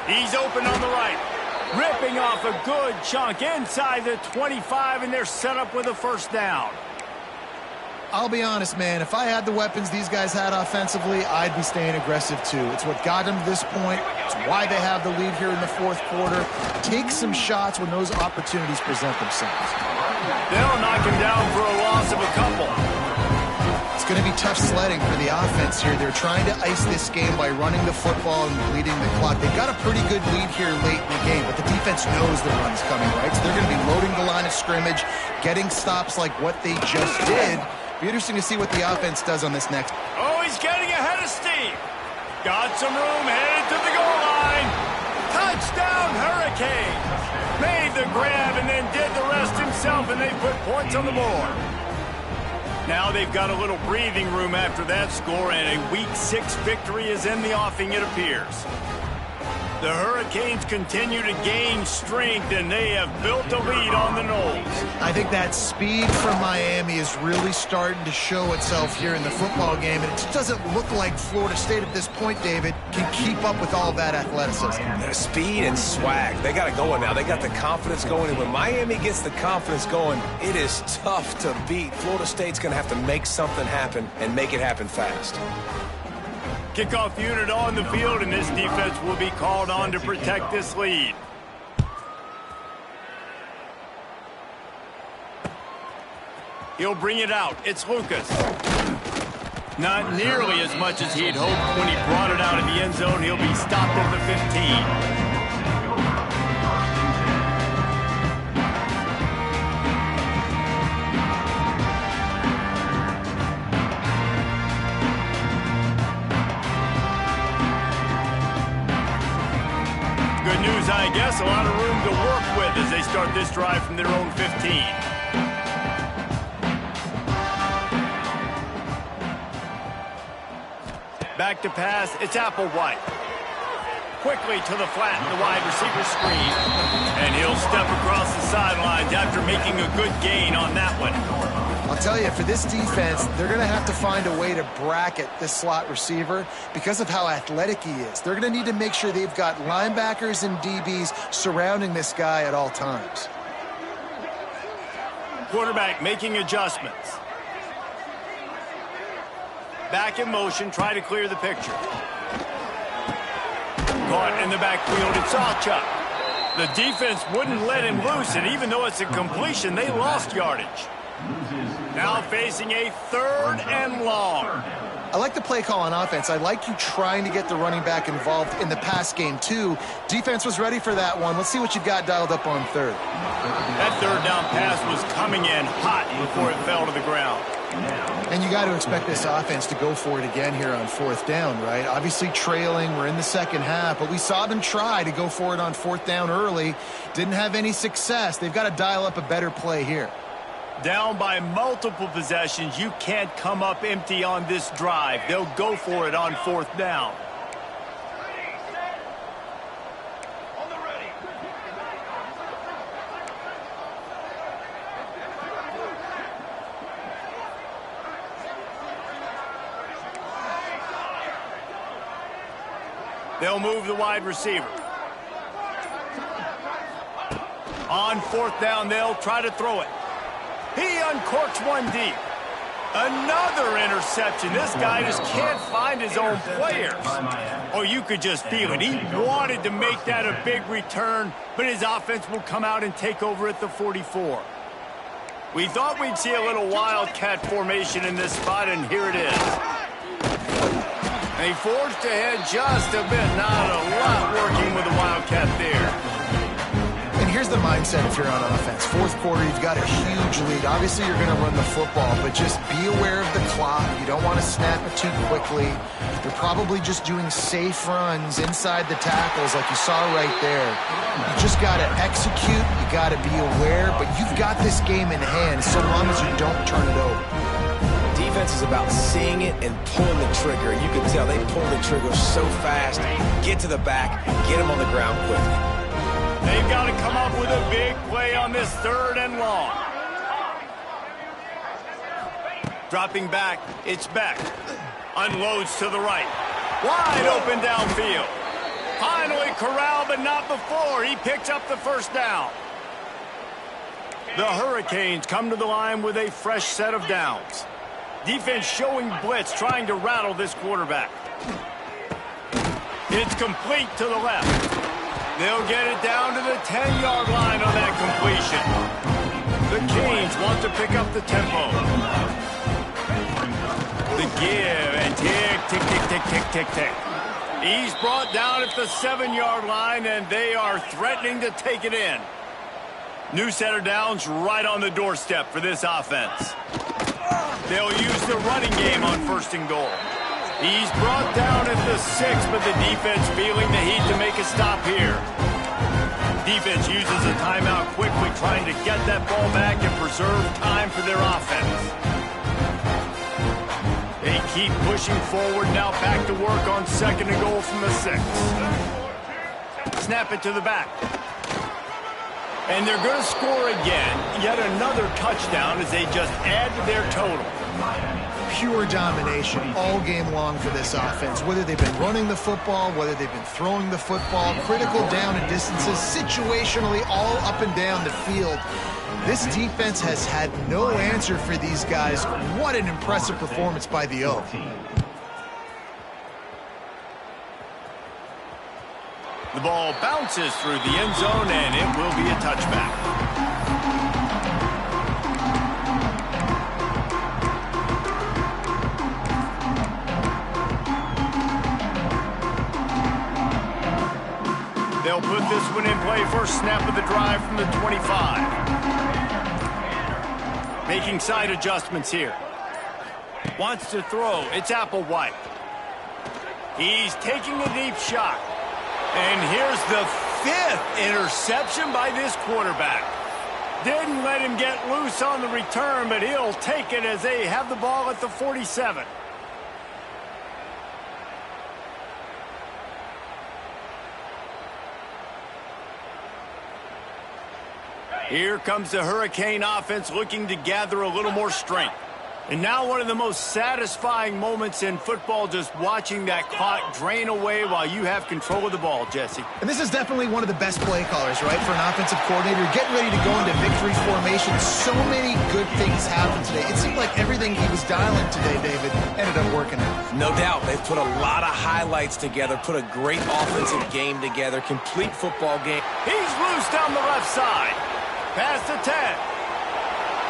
He's open on the right. Ripping off a good chunk inside the 25, and they're set up with a first down. I'll be honest, man, if I had the weapons these guys had offensively, I'd be staying aggressive too. It's what got them to this point. It's why they have the lead here in the fourth quarter. Take some shots when those opportunities present themselves. They'll knock him down for a loss of a couple. It's going to be tough sledding for the offense here. They're trying to ice this game by running the football and bleeding the clock. They've got a pretty good lead here late in the game, but the defense knows the run's coming, right? So they're going to be loading the line of scrimmage, getting stops like what they just did. Be interesting to see what the offense does on this next. Oh, he's getting ahead of Steve. Got some room, headed to the goal line. Touchdown, Hurricanes. Made the grab and then did the rest himself, and they put points on the board. Now they've got a little breathing room after that score, and a Week 6 victory is in the offing, it appears. The Hurricanes continue to gain strength, and they have built a lead on the Noles. I think that speed from Miami is really starting to show itself here in the football game, and it just doesn't look like Florida State at this point, David, can keep up with all that athleticism. Their speed and swag, they got it going now. They got the confidence going, and when Miami gets the confidence going, it is tough to beat. Florida State's going to have to make something happen and make it happen fast. Kickoff unit on the field, and this defense will be called on to protect this lead. He'll bring it out. It's Lucas. Not nearly as much as he'd hoped when he brought it out of the end zone. He'll be stopped at the 15. Good news, I guess. A lot of room to work with as they start this drive from their own 15. Back to pass, it's Applewhite. Quickly to the flat in the wide receiver screen. And he'll step across the sidelines after making a good gain on that one. I'll tell you, for this defense, they're going to have to find a way to bracket this slot receiver because of how athletic he is. They're going to need to make sure they've got linebackers and DBs surrounding this guy at all times. Quarterback making adjustments. Back in motion, try to clear the picture. Caught in the backfield, it's Sawchuk. The defense wouldn't let him loose, and even though it's a completion, they lost yardage. Now facing a 3rd and long. I like the play call on offense. I like you trying to get the running back involved in the pass game, too. Defense was ready for that one. Let's see what you've got dialed up on 3rd. That 3rd down pass was coming in hot before it fell to the ground. And you got to expect this offense to go for it again here on 4th down, right? Obviously trailing. We're in the second half, but we saw them try to go for it on 4th down early. Didn't have any success. They've got to dial up a better play here. Down by multiple possessions, you can't come up empty on this drive. They'll go for it on 4th down. They'll move the wide receiver. On 4th down, they'll try to throw it. He uncorks one deep. Another interception. This guy just can't find his own players. Oh, you could just feel it. He wanted to make that a big return, but his offense will come out and take over at the 44. We thought we'd see a little wildcat formation in this spot, and here it is. And he forged ahead just a bit. Not a lot working with the wildcat there. And here's the mindset if you're on offense. 4th quarter, you've got a huge lead. Obviously, you're going to run the football, but just be aware of the clock. You don't want to snap it too quickly. You're probably just doing safe runs inside the tackles like you saw right there. You just got to execute. You got to be aware, but you've got this game in hand so long as you don't turn it over. Defense is about seeing it and pulling the trigger. You can tell they pull the trigger so fast, get to the back, get them on the ground quickly. They've got to come up with a big play on this 3rd and long. Dropping back, it's Beck. Unloads to the right. Wide open downfield. Finally corralled, but not before. He picks up the 1st down. The Hurricanes come to the line with a fresh set of downs. Defense showing blitz, trying to rattle this quarterback. It's complete to the left. They'll get it down to the 10-yard line on that completion. The Canes want to pick up the tempo. The give and tick, tick, tick, tick, tick, tick, tick. He's brought down at the 7-yard line, and they are threatening to take it in. New set of downs right on the doorstep for this offense. They'll use the running game on 1st and goal. He's brought down at the 6, but the defense feeling the heat to make a stop here. Defense uses a timeout quickly, trying to get that ball back and preserve time for their offense. They keep pushing forward, now back to work on 2nd and goal from the 6. Snap it to the back. And they're going to score again. Yet another touchdown as they just add to their total. Pure domination all game long for this offense. Whether they've been running the football, whether they've been throwing the football, critical down and distances, situationally all up and down the field. This defense has had no answer for these guys. What an impressive performance by the O. The ball bounces through the end zone, and it will be a touchback. They'll put this one in play. First snap of the drive from the 25. Making side adjustments here. Wants to throw. It's Applewhite. He's taking a deep shot. And here's the 5th interception by this quarterback. Didn't let him get loose on the return, but he'll take it as they have the ball at the 47. Here comes the Hurricane offense looking to gather a little more strength. And now one of the most satisfying moments in football, just watching that clock drain away while you have control of the ball, Jesse. And this is definitely one of the best play callers, right, for an offensive coordinator. Getting ready to go into victory formation. So many good things happened today. It seemed like everything he was dialing today, David, ended up working out. No doubt. They've put a lot of highlights together, put a great offensive game together, complete football game. He's loose down the left side. Past the 10.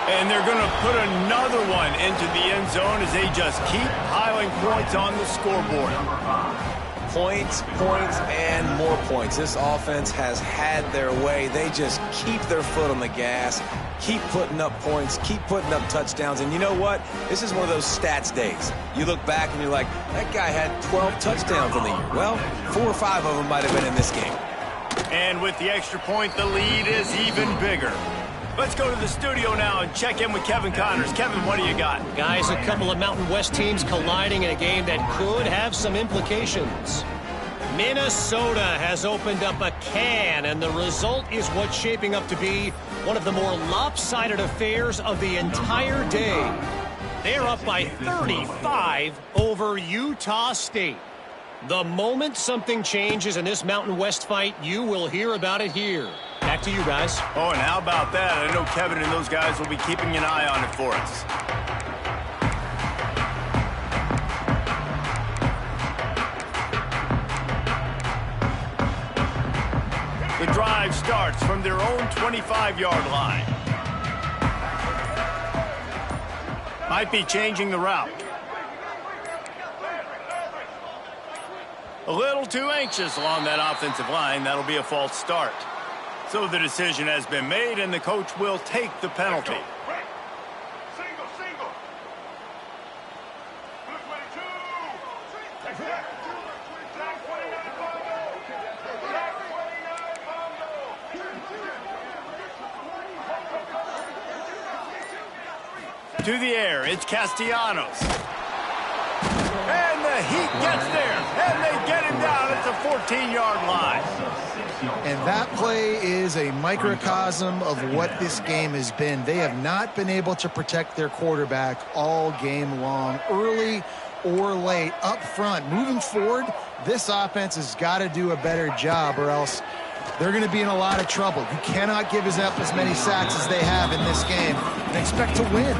And they're going to put another one into the end zone as they just keep piling points on the scoreboard. Points, points, and more points. This offense has had their way. They just keep their foot on the gas, keep putting up points, keep putting up touchdowns. And you know what? This is one of those stats days. You look back and you're like, that guy had 12 touchdowns in the year. Well, 4 or 5 of them might have been in this game. And with the extra point, the lead is even bigger. Let's go to the studio now and check in with Kevin Connors. Kevin, what do you got? Guys, a couple of Mountain West teams colliding in a game that could have some implications. Minnesota has opened up a can, and the result is what's shaping up to be one of the more lopsided affairs of the entire day. They're up by 35 over Utah State. The moment something changes in this Mountain West fight, you will hear about it here. Back to you guys. Oh, and how about that? I know Kevin and those guys will be keeping an eye on it for us. The drive starts from their own 25-yard line. Might be changing the route. A little too anxious along that offensive line. That'll be a false start. So the decision has been made, and the coach will take the penalty. Single. Blue 22. Jack 29 Mondo. To the air, it's Castellanos. And the heat gets there, and they get him down at the 14-yard line. And that play is a microcosm of what this game has been. They have not been able to protect their quarterback all game long, early or late, up front. Moving forward, this offense has got to do a better job, or else they're going to be in a lot of trouble. You cannot give up as many sacks as they have in this game and expect to win.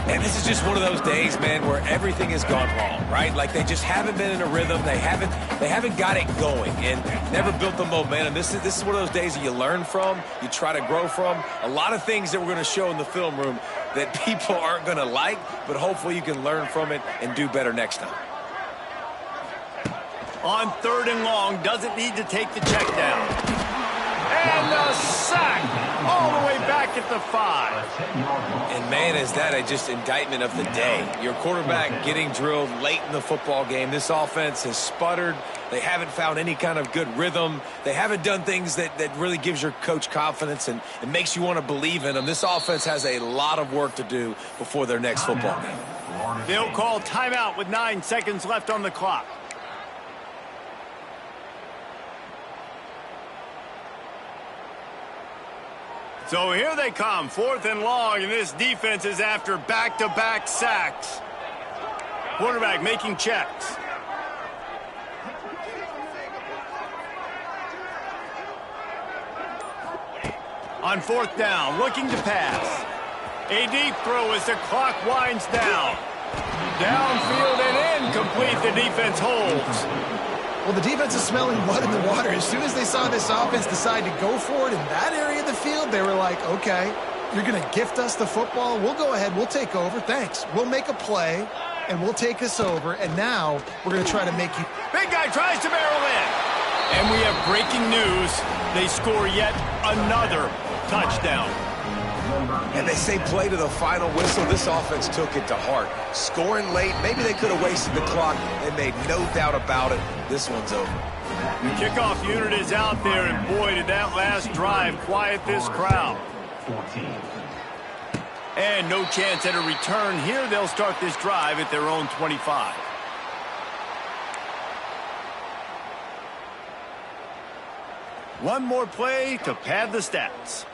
And this is just one of those days, man, where everything has gone wrong, right? Like they just haven't been in a rhythm. They haven't got it going and never built the momentum. This is one of those days that you learn from, you try to grow from. A lot of things that we're going to show in the film room that people aren't going to like, but hopefully you can learn from it and do better next time. On 3rd and long, doesn't need to take the check down. And a sack all the way back at the 5. And, man, is that just indictment of the day. Your quarterback getting drilled late in the football game. This offense has sputtered. They haven't found any kind of good rhythm. They haven't done things that really gives your coach confidence and makes you want to believe in them. This offense has a lot of work to do before their next football game. They'll call timeout with 9 seconds left on the clock. So here they come, 4th and long, and this defense is after back-to-back sacks. Quarterback making checks. On 4th down, looking to pass. A deep throw as the clock winds down. Downfield and incomplete, the defense holds. Well, the defense is smelling blood in the water. As soon as they saw this offense decide to go for it in that area of the field, they were like, okay, you're going to gift us the football. We'll go ahead. We'll take over. Thanks. We'll make a play, and we'll take us over. And now we're going to try to make you. Big guy tries to barrel in. And we have breaking news. They score yet another touchdown. And they say play to the final whistle. This offense took it to heart. Scoring late, maybe they could have wasted the clock. They made no doubt about it. This one's over. The kickoff unit is out there, and boy, did that last drive quiet this crowd. And no chance at a return here. They'll start this drive at their own 25. One more play to pad the stats.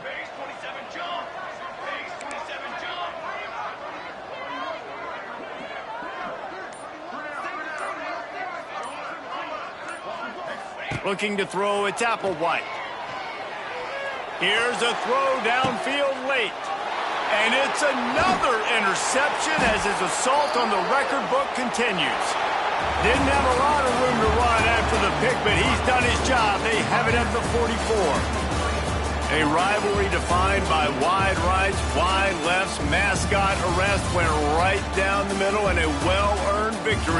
Base 27 jump. Base 27 jump. Looking to throw, it's Applewhite. Here's a throw downfield late. And it's another interception as his assault on the record book continues. Didn't have a lot of room to run after the pick, but he's done his job. They have it at the 44. A rivalry defined by wide rights, wide lefts, mascot arrest went right down the middle, and a well-earned victory.